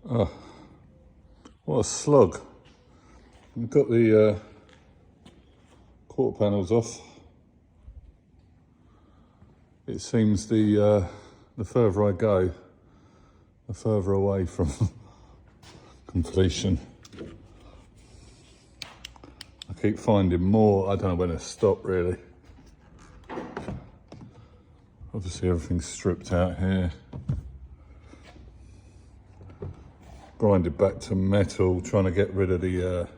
Oh, what a slug. I've got the quarter panels off. It seems the further I go, the further away from completion. I keep finding more, I don't know when to stop really. Obviously everything's stripped out here. Grinded back to metal, trying to get rid of the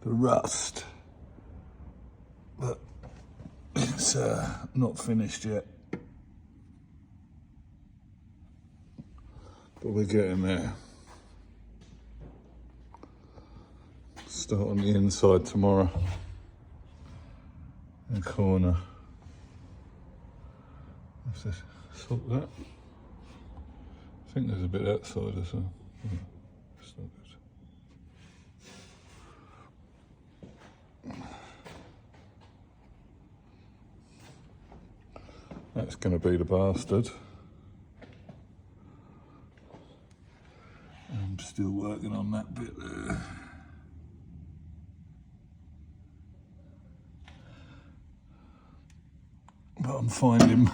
rust. But it's not finished yet. But we're getting there. Start on the inside tomorrow. In the corner. Let's just sort that. I think there's a bit outside as well. It's not good. That's going to be the bastard. I'm still working on that bit there. But I'm finding,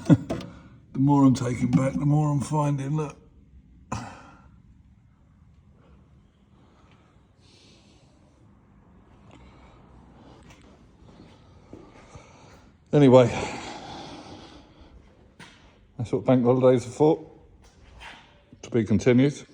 the more I'm taking back, the more I'm finding, look. Anyway, that's what bank holidays are for. To be continued.